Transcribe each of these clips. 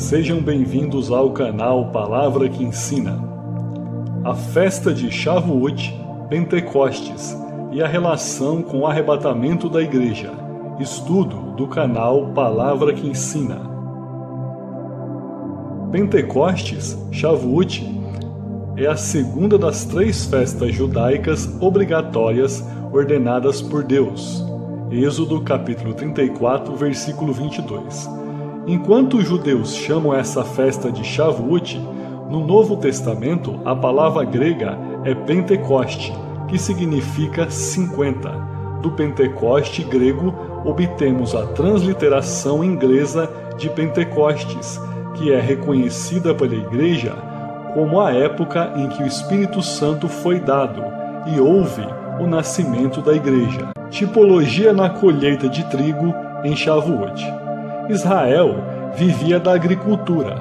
Sejam bem-vindos ao canal Palavra que Ensina. A festa de Shavuot, Pentecostes e a relação com o arrebatamento da igreja. Estudo do canal Palavra que Ensina. Pentecostes, Shavuot, é a segunda das 3 festas judaicas obrigatórias ordenadas por Deus. Êxodo capítulo 34, versículo 22. Enquanto os judeus chamam essa festa de Shavuot, no Novo Testamento a palavra grega é Pentecoste, que significa 50. Do Pentecoste grego obtemos a transliteração inglesa de Pentecostes, que é reconhecida pela Igreja como a época em que o Espírito Santo foi dado e houve o nascimento da Igreja. Tipologia na colheita de trigo em Shavuot. Israel vivia da agricultura.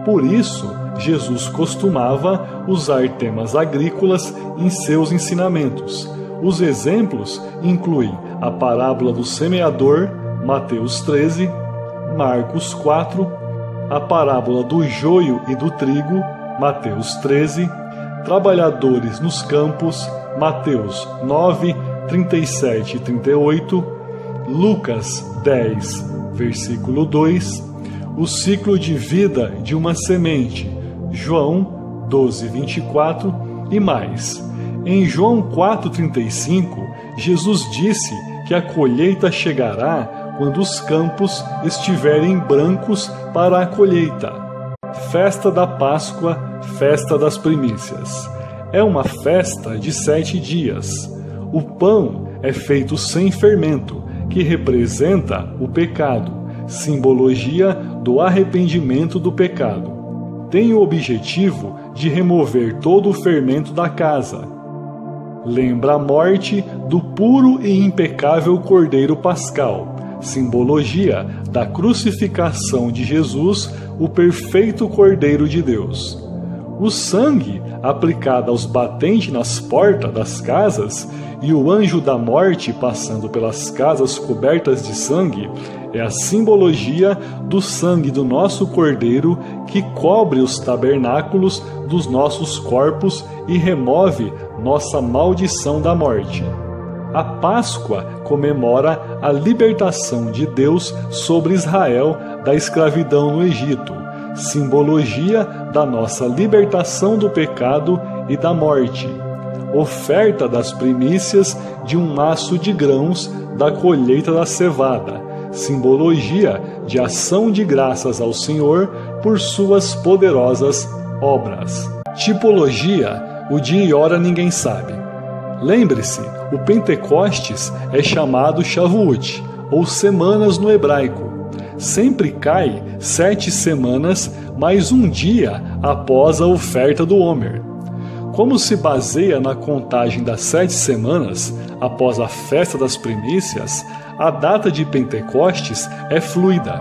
Por isso, Jesus costumava usar temas agrícolas em seus ensinamentos. Os exemplos incluem a parábola do semeador, Mateus 13, Marcos 4, a parábola do joio e do trigo, Mateus 13, trabalhadores nos campos, Mateus 9, 37 e 38, Lucas 10, versículo 2, o ciclo de vida de uma semente, João 12, 24 e mais. Em João 4,35, Jesus disse que a colheita chegará quando os campos estiverem brancos para a colheita. Festa da Páscoa, festa das primícias. É uma festa de 7 dias. O pão é feito sem fermento, que representa o pecado, simbologia do arrependimento do pecado. Tem o objetivo de remover todo o fermento da casa. Lembra a morte do puro e impecável Cordeiro Pascal, simbologia da crucificação de Jesus, o perfeito Cordeiro de Deus. O sangue aplicado aos batentes nas portas das casas e o anjo da morte passando pelas casas cobertas de sangue é a simbologia do sangue do nosso Cordeiro que cobre os tabernáculos dos nossos corpos e remove nossa maldição da morte. A Páscoa comemora a libertação de Deus sobre Israel da escravidão no Egito, simbologia da nossa libertação do pecado e da morte. Oferta das primícias de um maço de grãos da colheita da cevada, simbologia de ação de graças ao Senhor por suas poderosas obras. Tipologia, o dia e hora ninguém sabe. Lembre-se, o Pentecostes é chamado Shavuot, ou semanas no hebraico. Sempre cai 7 semanas mais um dia após a oferta do Homer. Como se baseia na contagem das 7 semanas após a festa das primícias, a data de Pentecostes é fluida.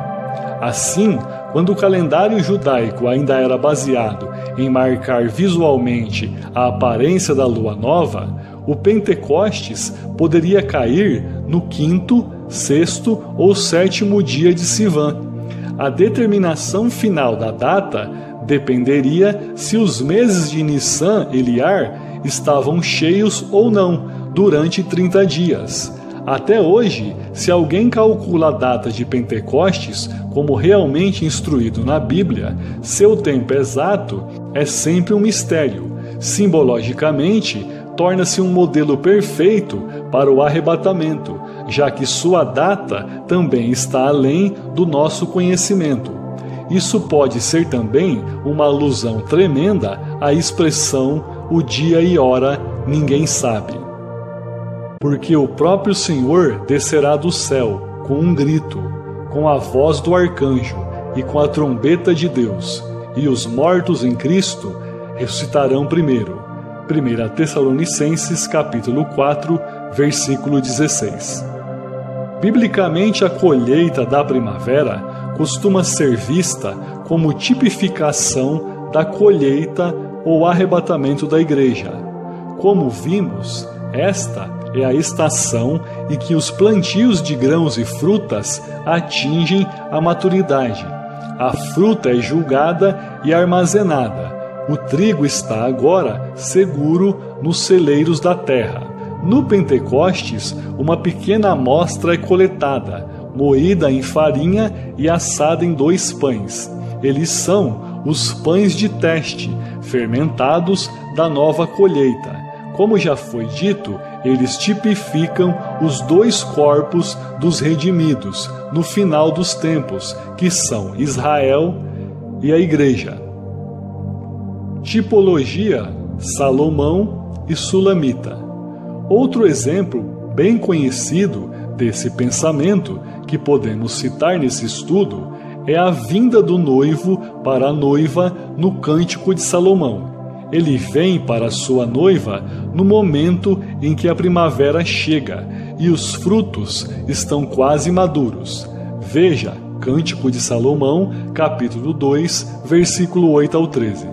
Assim, quando o calendário judaico ainda era baseado em marcar visualmente a aparência da lua nova, o Pentecostes poderia cair no 5º, 6º ou 7º dia de Sivan. A determinação final da data dependeria se os meses de Nissan e Iyar estavam cheios ou não durante 30 dias. Até hoje, se alguém calcula a data de Pentecostes como realmente instruído na Bíblia, seu tempo exato é sempre um mistério. Simbologicamente, torna-se um modelo perfeito para o arrebatamento, já que sua data também está além do nosso conhecimento. Isso pode ser também uma alusão tremenda à expressão o dia e hora ninguém sabe. Porque o próprio Senhor descerá do céu com um grito, com a voz do arcanjo e com a trombeta de Deus, e os mortos em Cristo ressuscitarão primeiro. 1 Tessalonicenses capítulo 4, versículo 16. Biblicamente, a colheita da primavera costuma ser vista como tipificação da colheita ou arrebatamento da igreja. Como vimos, esta é a estação em que os plantios de grãos e frutas atingem a maturidade. A fruta é julgada e armazenada. O trigo está agora seguro nos celeiros da terra. No Pentecostes, uma pequena amostra é coletada, moída em farinha e assada em 2 pães. Eles são os pães de teste, fermentados da nova colheita. Como já foi dito, eles tipificam os 2 corpos dos redimidos no final dos tempos, que são Israel e a Igreja. Tipologia: Salomão e Sulamita. Outro exemplo bem conhecido desse pensamento que podemos citar nesse estudo é a vinda do noivo para a noiva no Cântico de Salomão. Ele vem para sua noiva no momento em que a primavera chega e os frutos estão quase maduros. Veja Cântico de Salomão, capítulo 2, versículo 8 ao 13.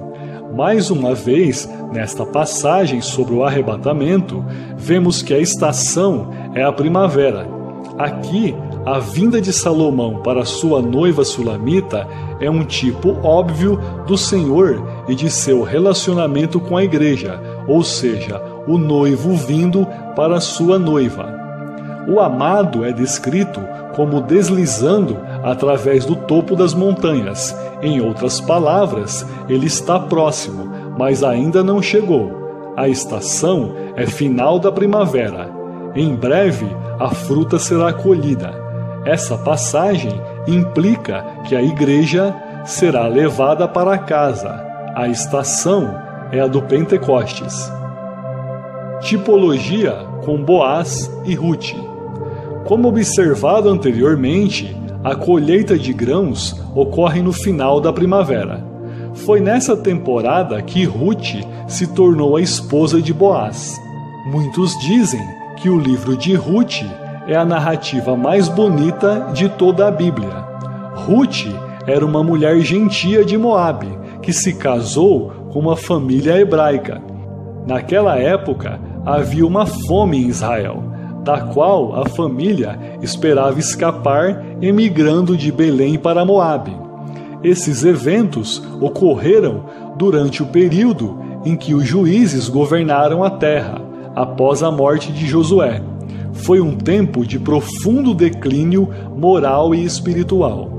Mais uma vez, nesta passagem sobre o arrebatamento, vemos que a estação é a primavera. Aqui, a vinda de Salomão para sua noiva Sulamita é um tipo óbvio do Senhor e de seu relacionamento com a igreja, ou seja, o noivo vindo para sua noiva. O amado é descrito como deslizando através do topo das montanhas. Em outras palavras, ele está próximo, mas ainda não chegou. A estação é final da primavera. Em breve, a fruta será colhida. Essa passagem implica que a igreja será levada para casa. A estação é a do Pentecostes. Tipologia com Boaz e Ruth. Como observado anteriormente, a colheita de grãos ocorre no final da primavera. Foi nessa temporada que Ruth se tornou a esposa de Boaz. Muitos dizem que o livro de Ruth é a narrativa mais bonita de toda a Bíblia. Ruth era uma mulher gentia de Moabe, que se casou com uma família hebraica. Naquela época, havia uma fome em Israel, da qual a família esperava escapar emigrando de Belém para Moabe. Esses eventos ocorreram durante o período em que os juízes governaram a terra, após a morte de Josué. Foi um tempo de profundo declínio moral e espiritual.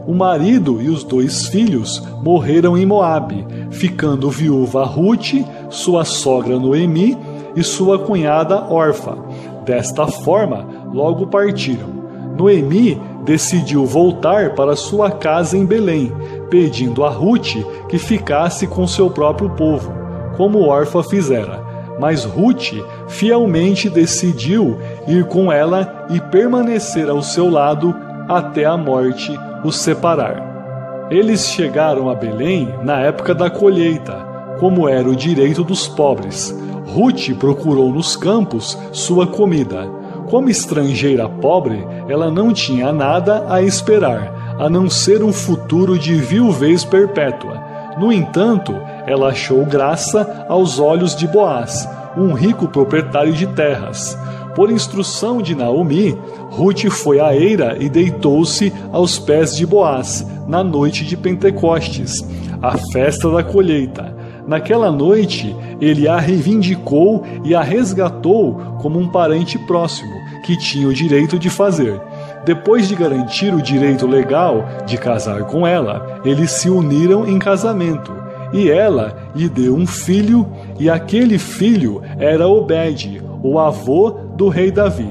O marido e os 2 filhos morreram em Moabe, ficando viúva Ruth, sua sogra Noemi e sua cunhada Orfa. Desta forma, logo partiram. Noemi decidiu voltar para sua casa em Belém, pedindo a Ruth que ficasse com seu próprio povo, como Orfa fizera. Mas Ruth fielmente decidiu ir com ela e permanecer ao seu lado até a morte os separar. Eles chegaram a Belém na época da colheita, como era o direito dos pobres. Ruth procurou nos campos sua comida. Como estrangeira pobre, ela não tinha nada a esperar, a não ser um futuro de viuvez perpétua. No entanto, ela achou graça aos olhos de Boaz, um rico proprietário de terras. Por instrução de Naomi, Ruth foi à eira e deitou-se aos pés de Boaz, na noite de Pentecostes, a festa da colheita. Naquela noite, ele a reivindicou e a resgatou como um parente próximo, que tinha o direito de fazer. Depois de garantir o direito legal de casar com ela, eles se uniram em casamento, e ela lhe deu um filho, e aquele filho era Obed, o avô do rei Davi.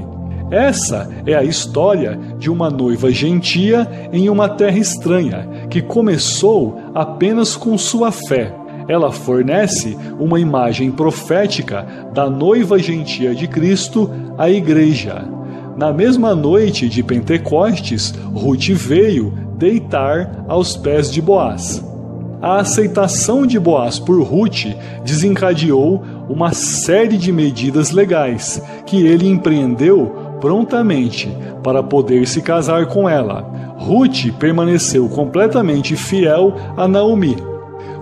Essa é a história de uma noiva gentia em uma terra estranha, que começou apenas com sua fé. Ela fornece uma imagem profética da noiva gentia de Cristo, a igreja. Na mesma noite de Pentecostes, Ruth veio deitar aos pés de Boaz. A aceitação de Boaz por Ruth desencadeou uma série de medidas legais que ele empreendeu prontamente para poder se casar com ela. Ruth permaneceu completamente fiel a Naomi.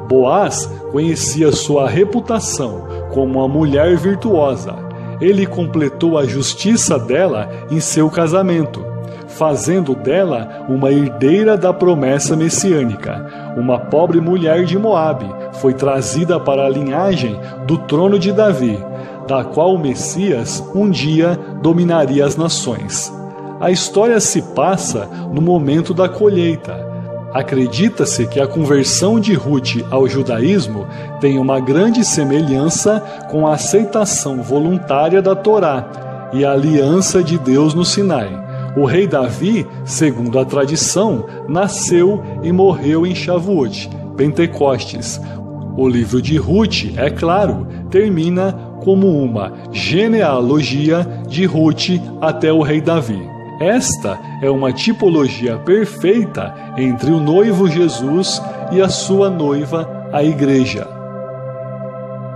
Boaz conhecia sua reputação como uma mulher virtuosa. Ele completou a justiça dela em seu casamento. fazendo dela uma herdeira da promessa messiânica. Uma pobre mulher de Moabe foi trazida para a linhagem do trono de Davi, da qual o Messias um dia dominaria as nações. A história se passa no momento da colheita. Acredita-se que a conversão de Ruth ao judaísmo tem uma grande semelhança com a aceitação voluntária da Torá e a aliança de Deus no Sinai. O rei Davi, segundo a tradição, nasceu e morreu em Shavuot, Pentecostes. O livro de Ruth, é claro, termina como uma genealogia de Ruth até o rei Davi. Esta é uma tipologia perfeita entre o noivo Jesus e a sua noiva, a Igreja.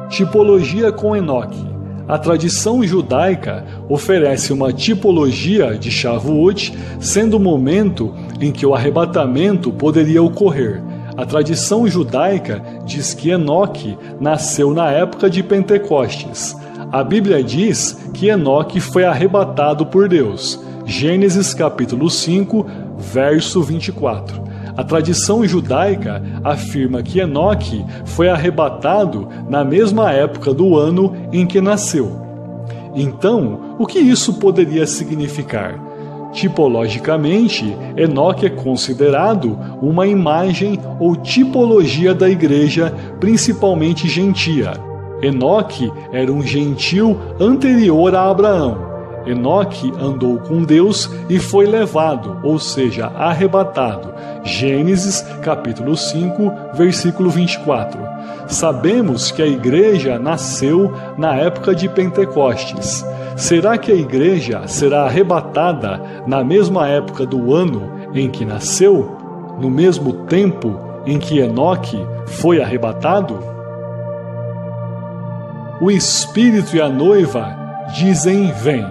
Tipologia com Enoque. A tradição judaica oferece uma tipologia de Shavuot, sendo o momento em que o arrebatamento poderia ocorrer. A tradição judaica diz que Enoque nasceu na época de Pentecostes. A Bíblia diz que Enoque foi arrebatado por Deus. Gênesis capítulo 5, verso 24. A tradição judaica afirma que Enoque foi arrebatado na mesma época do ano em que nasceu. Então, o que isso poderia significar? Tipologicamente, Enoque é considerado uma imagem ou tipologia da igreja, principalmente gentia. Enoque era um gentil anterior a Abraão. Enoque andou com Deus e foi levado, ou seja, arrebatado. Gênesis capítulo 5, versículo 24. Sabemos que a igreja nasceu na época de Pentecostes. Será que a igreja será arrebatada na mesma época do ano em que nasceu? No mesmo tempo em que Enoque foi arrebatado? O Espírito e a noiva dizem: vem.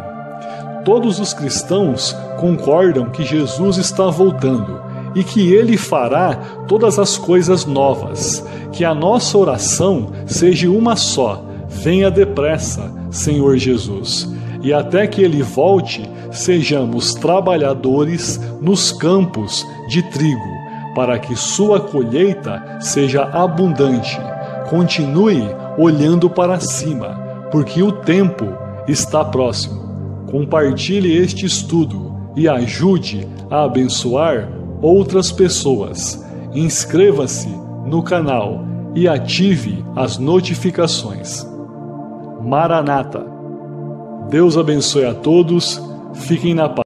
Todos os cristãos concordam que Jesus está voltando e que Ele fará todas as coisas novas. Que a nossa oração seja uma só: venha depressa, Senhor Jesus. E até que Ele volte, sejamos trabalhadores nos campos de trigo, para que sua colheita seja abundante. Continue olhando para cima, porque o tempo está próximo. Compartilhe este estudo e ajude a abençoar outras pessoas. Inscreva-se no canal e ative as notificações. Maranata. Deus abençoe a todos. Fiquem na paz.